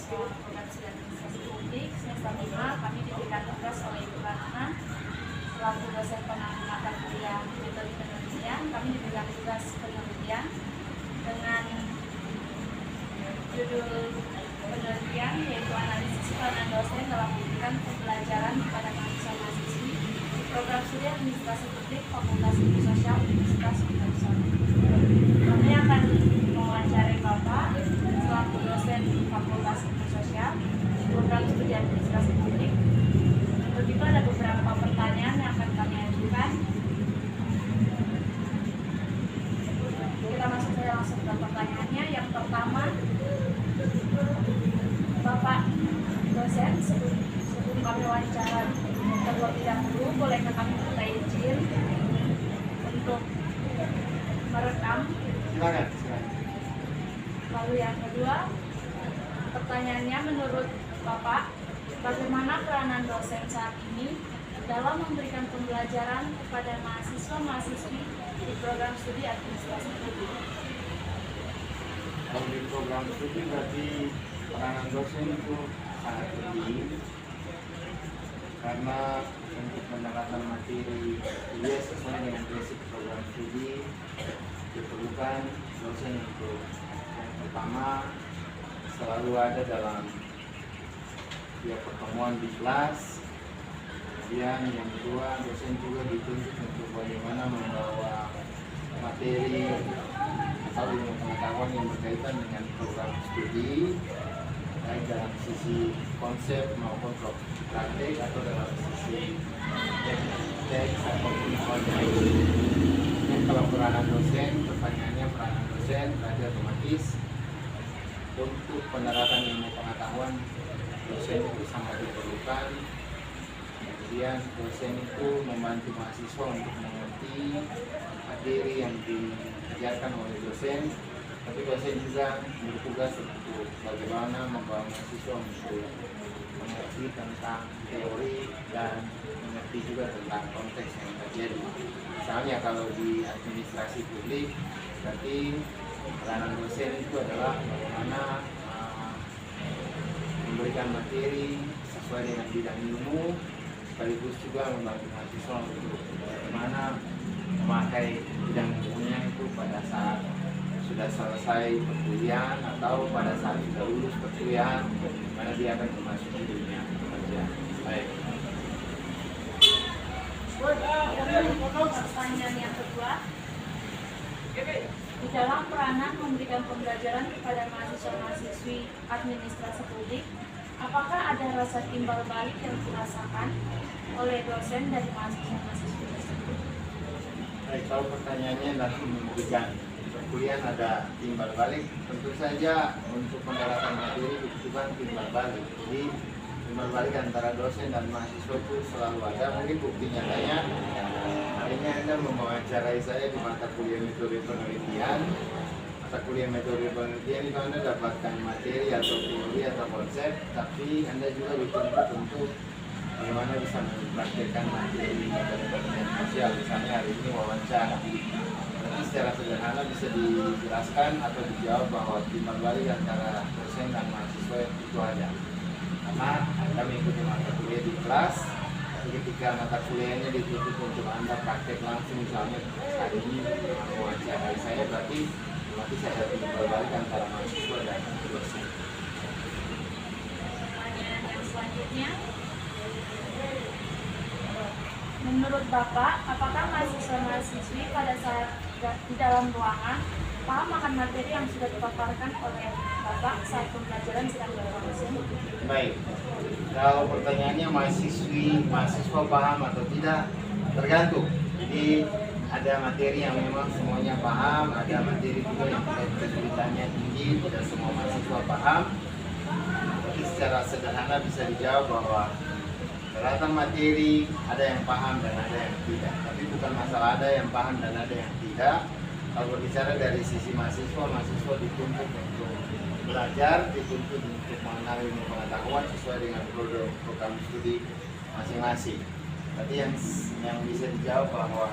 mahasiswa program studi administrasi publik semester 5, kami diberikan tugas oleh Ibu Ratna selaku dosen pengambil mata kuliah metode penelitian. Kami diberikan tugas penelitian dengan judul penelitian yaitu analisis peranan dosen dalam memberikan pembelajaran kepada mahasiswa-mahasiswi di program studi administrasi publik Fakultas Ilmu Sosial Universitas Udayana. Kami akan mewawancarai Bapak selaku dosen Fakultas Ilmu Sosial di program studi administrasi publik. Untuk itu ada beberapa pertanyaan yang akan kami ajukan. Kita masuk saja langsung ke pertanyaannya. Yang pertama, Bapak dosen, sebelum kami wawancara terlebih dahulu, bolehkah kami minta izin untuk merekam? Silakan. Lalu yang kedua, pertanyaannya, menurut Bapak, bagaimana peranan dosen saat ini dalam memberikan pembelajaran kepada mahasiswa-mahasiswi di program studi administrasi publik? Kalau di program studi berarti peranan dosen itu sangat penting karena untuk pendekatan materi kuliah sesuai dengan prinsip program studi diperlukan dosen untuk yang pertama selalu ada dalam tiap pertemuan di kelas. Kemudian yang kedua, dosen juga dituntut untuk bagaimana membawa materi atau ilmu pengetahuan yang berkaitan dengan program studi, baik dalam sisi konsep maupun praktik atau dalam sisi teks ataupun konteks. Dan kalau peranan dosen, pertanyaannya peranan dosen berarti otomatis untuk penerapan ilmu pengetahuan dosen itu sangat diperlukan. Kemudian dosen itu membantu mahasiswa untuk mengerti materi yang diajarkan oleh dosen, tapi dosen juga bertugas untuk bagaimana membawa mahasiswa untuk mengerti tentang teori dan mengerti juga tentang konteks yang terjadi. Misalnya kalau di administrasi publik, berarti peranan dosen itu adalah bagaimana memberikan materi sesuai dengan bidang ilmu, sekaligus juga membantu mahasiswa untuk bagaimana memakai bidang ilmunya itu pada saat sudah selesai perkuliahan atau pada saat sudah lulus perkuliahan, mana dia akan memasuki dunia kerja. Baik. Pertanyaan yang kedua, di dalam peranan memberikan pembelajaran kepada mahasiswa-mahasiswi administrasi publik, apakah ada rasa timbal balik yang dirasakan oleh dosen dari mahasiswa-mahasiswi tersebut? Baik, kalau pertanyaannya dalam memberikan perkuliahan ada timbal balik, tentu saja untuk pendaratan materi dibutuhkan timbal balik. Jadi timbal balik antara dosen dan mahasiswa itu selalu ada. Mungkin bukti nyatanya hari ini Anda mewawancarai saya di mata kuliah metode penelitian. Mata kuliah metode penelitian itu Anda dapatkan materi atau teori atau konsep, tapi Anda juga dituntut untuk bagaimana bisa mempraktikkan materi metode penelitian sosial. Misalnya hari ini wawancara. Jadi secara sederhana bisa dijelaskan atau dijawab bahwa timbal balik antara dosen dan mahasiswa itu ada. Karena Anda mengikuti mata kuliah di kelas, ketika mata kuliahnya ditutup untuk Anda praktek langsung, misalnya hari ini wawancarai saya, berarti saya ada timbal balik antara mahasiswa dan dosen. Pertanyaan yang selanjutnya, menurut Bapak, apakah mahasiswa-mahasiswi pada saat di dalam ruangan paham akan materi yang sudah dipaparkan oleh Bapak saat pembelajaran sedang berlangsung? Baik, kalau pertanyaannya mahasiswa paham atau tidak, tergantung. Jadi ada materi yang memang semuanya paham, ada materi juga yang kesulitannya tinggi, tidak semua mahasiswa paham. Tapi secara sederhana bisa dijawab bahwa peralatan materi ada yang paham dan ada yang tidak. Tapi bukan masalah ada yang paham dan ada yang tidak. Kalau berbicara dari sisi mahasiswa dituntut untuk belajar, dituntut untuk mengenal ilmu pengetahuan sesuai dengan program studi masing-masing. Berarti yang bisa dijawab bahwa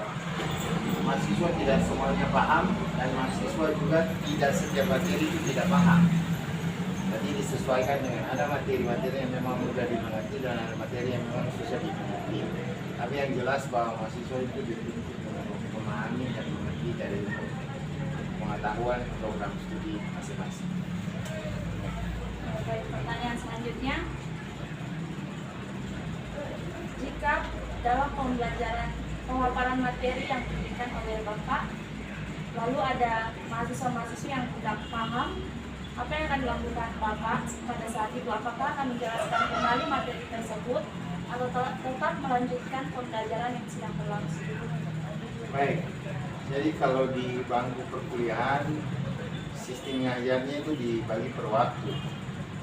mahasiswa tidak semuanya paham dan mahasiswa juga tidak setiap materi itu tidak paham. Jadi disesuaikan dengan ada materi-materi yang memang mudah dimengerti dan ada materi yang memang susah dimengerti. Tapi yang jelas bahwa mahasiswa itu dituntut untuk memahami dan mengerti dari pengetahuan program studi masing-masing. Baik, pertanyaan selanjutnya, jika dalam pembelajaran pemaparan materi yang diberikan oleh Bapak, lalu ada mahasiswa-mahasiswa yang tidak paham, apa yang akan dilakukan Bapak pada saat itu? Apakah akan menjelaskan kembali materi tersebut atau tetap melanjutkan pembelajaran yang sedang berlangsung? Baik, jadi kalau di bangku perkuliahan, sistem ngajarnya itu dibagi per waktu.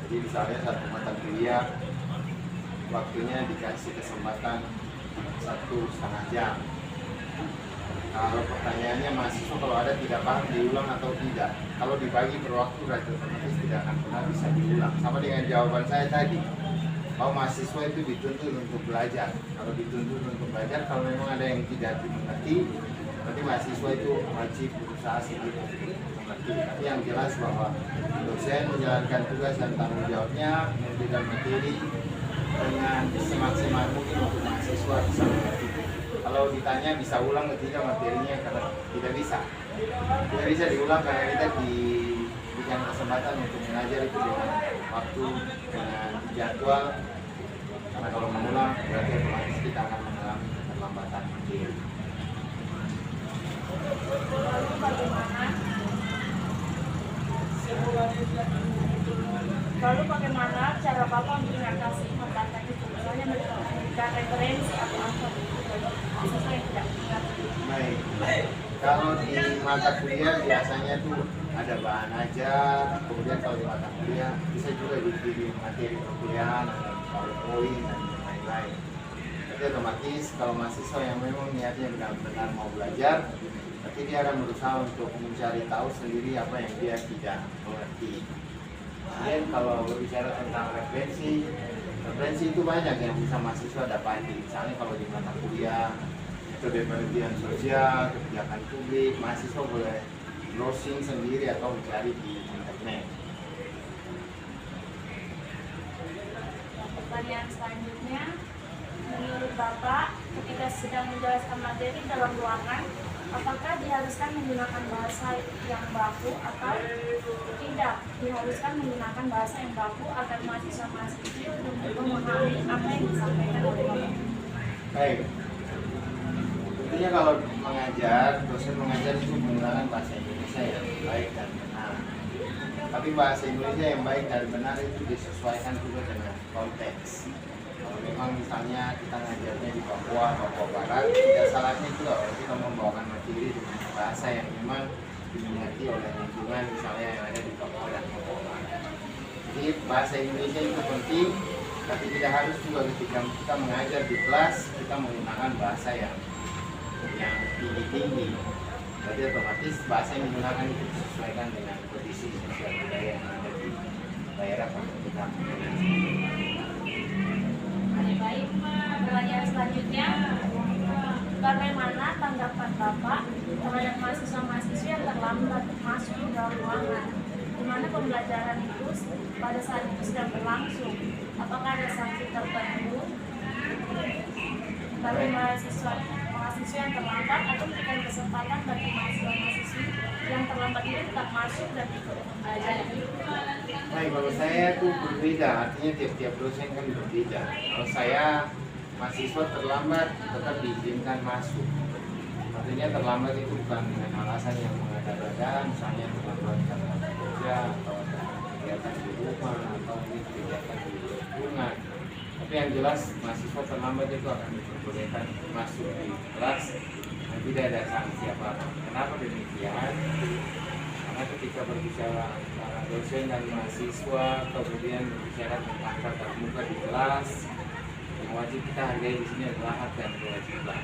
Jadi misalnya satu mata kuliah, waktunya dikasih kesempatan 1,5 jam. Kalau pertanyaannya mahasiswa kalau ada tidak paham diulang atau tidak. Kalau dibagi per waktu berarti otomatis tidak akan pernah bisa diulang. Sama dengan jawaban saya tadi, bahwa mahasiswa itu dituntut untuk belajar. Kalau dituntut untuk belajar, kalau memang ada yang tidak dimengerti, berarti mahasiswa itu wajib berusaha sendiri untuk mengerti. Tapi yang jelas bahwa dosen menjalankan tugas dan tanggung jawabnya memberikan materi dengan semaksimal mungkin untuk mahasiswa bisa mengerti. Kalau ditanya bisa ulang atau tidak materinya, karena tidak bisa diulang karena kita diberikan kesempatan untuk mengajar itu dengan waktu, dengan jadwal. Karena kalau mengulang berarti otomatis kita akan mengalami keterlambatan materi. Lalu bagaimana cara Bapak mengatasi hambatan itu? Misalnya memberikan referensi atau apa mahasiswa yang tidak mengerti. Baik. Kalau di mata kuliah biasanya tuh ada bahan ajar, kemudian kalau di mata kuliah bisa juga dikirim materi perkuliahan, ada PowerPoint dan lain-lain. Jadi otomatis kalau mahasiswa yang memang niatnya benar-benar mau belajar, berarti dia akan berusaha untuk mencari tahu sendiri apa yang dia tidak mengerti. Kemudian kalau berbicara tentang referensi itu banyak yang bisa mahasiswa dapati. Misalnya kalau di mata kuliah, kepentingan sosial, kebijakan publik, mahasiswa boleh browsing sendiri atau mencari di internet. Pertanyaan selanjutnya, menurut Bapak, ketika sedang menjelaskan materi dalam ruangan, apakah diharuskan menggunakan bahasa yang baku atau tidak diharuskan menggunakan bahasa yang baku agar mahasiswa-mahasiswi memahami apa yang disampaikan oleh Bapak? Baik. Tentunya kalau mengajar, dosen mengajar itu menggunakan bahasa Indonesia yang baik dan benar. Tapi bahasa Indonesia yang baik dan benar itu disesuaikan juga dengan konteks. Kalau memang misalnya kita ngajarnya di Papua Barat, tidak salahnya juga kalau kita membawakan materi dengan bahasa yang memang dimengerti oleh lingkungan misalnya yang ada di Papua dan Papua Barat. Jadi bahasa Indonesia itu penting, tapi tidak harus juga ketika kita mengajar di kelas kita menggunakan bahasa yang tinggi-tinggi. Jadi otomatis bahasa yang digunakan itu disesuaikan dengan kondisi sosial budaya yang ada di daerah tempat kita. Baik, pertanyaan selanjutnya, bagaimana tanggapan Bapak terhadap mahasiswa-mahasiswa yang terlambat masuk ke dalam ruangan, di mana pembelajaran itu pada saat itu sedang berlangsung? Apakah ada sanksi tertentu bagi mahasiswa yang terlambat atau memberikan kesempatan bagi mahasiswa-mahasiswi yang terlambat itu tetap masuk dan ikut pembelajaran? Baik, kalau saya itu berbeda, artinya tiap-tiap dosen kan berbeda. Kalau saya mahasiswa terlambat tetap diizinkan masuk. Artinya terlambat itu bukan dengan alasan yang mengada-ada, misalnya terlambat karena kerja atau ada kegiatan di rumah atau kegiatan di lingkungan. Tapi yang jelas mahasiswa terlambat itu akan diperbolehkan masuk di kelas dan tidak ada sanksi apa-apa. Kenapa demikian? Karena ketika berbicara antara dosen dan mahasiswa, kemudian berbicara tentang tatap muka di kelas, yang wajib kita hargai di sini adalah hak dan kewajiban.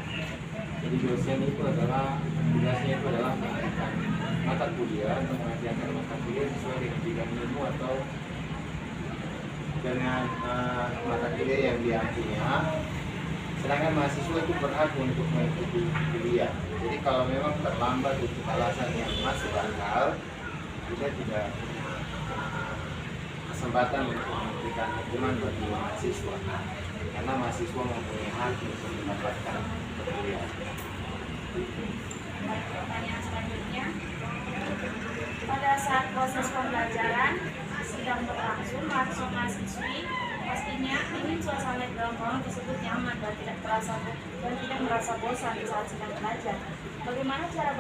Jadi dosen itu adalah tugasnya itu adalah memberikan mata kuliah atau mengajarkan mata kuliah sesuai dengan bidang ilmu atau dengan mata kuliah yang dia punya. Sedangkan mahasiswa itu berhak untuk mengikuti kuliah. Jadi kalau memang terlambat untuk alasan yang masuk akal, kita tidak punya kesempatan untuk memberikan hukuman bagi mahasiswa, karena mahasiswa mempunyai hak untuk mendapatkan kuliah. Pertanyaan selanjutnya, pada saat proses pembelajaran sedang berlangsung, mahasiswa-mahasiswi pastinya ingin suasana di dalam ruangan tersebut nyaman dan tidak merasa bosan saat sedang belajar. Bagaimana cara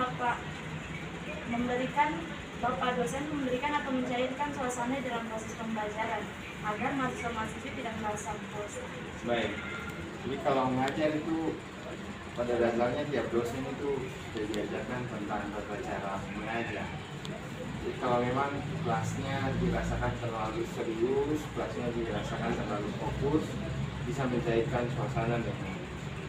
Bapak dosen memberikan atau mencairkan suasana di dalam proses pembelajaran agar mahasiswa-mahasiswi tidak merasa bosan? Baik, jadi kalau mengajar itu pada dasarnya tiap dosen itu sudah diajarkan tentang tata cara mengajar. Jadi kalau memang kelasnya dirasakan terlalu serius, kelasnya dirasakan terlalu fokus, bisa mencairkan suasana dengan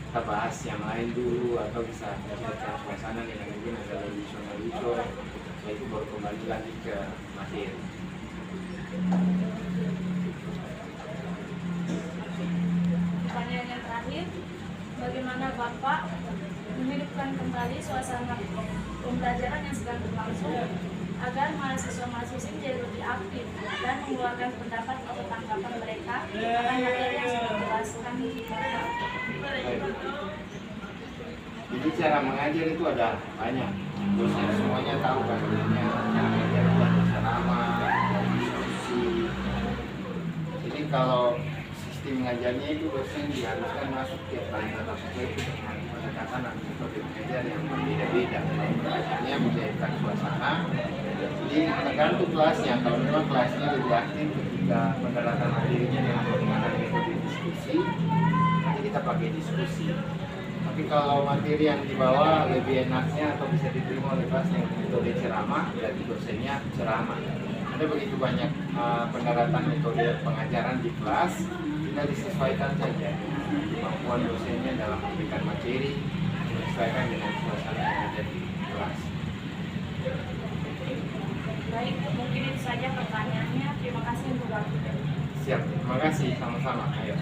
kita bahas yang lain dulu, atau bisa mencairkan suasana dengan mungkin ada lelucon, setelah itu baru kembali lagi ke materi. Pertanyaan yang terakhir, bagaimana Bapak menghidupkan kembali suasana pembelajaran yang sedang berlangsung agar mahasiswa-mahasiswi menjadi lebih aktif dan mengeluarkan pendapat atau tanggapan mereka akan materi yang sudah dijelaskan di Bapak? Jadi cara mengajar itu ada banyak. Dosen semuanya tahu kan, cara mengajar itu ada ceramah, ada diskusi. Jadi kalau sistem mengajarnya itu dosen diharuskan masuk tiap kali tatap muka itu dengan pendekatan dan metode mengajar yang berbeda-beda. Mengajarnya mencairkan suasana. Jadi tergantung kelasnya. Kalau memang kelasnya lebih aktif ketika penerapan materinya dengan menggunakan metode diskusi, nanti kita pakai diskusi. Tapi kalau materi yang dibawa lebih enaknya atau bisa diterima oleh kelas yang metode ceramah, jadi dosennya ceramah. Ada begitu banyak penerapan metode pengajaran di kelas, tinggal disesuaikan saja kemampuan dosennya dalam memberikan materi, menyesuaikan dengan suasana yang ada di kelas. Baik, mungkin itu saja pertanyaannya. Terima kasih untuk waktunya. Siap, terima kasih, sama-sama. Ayo.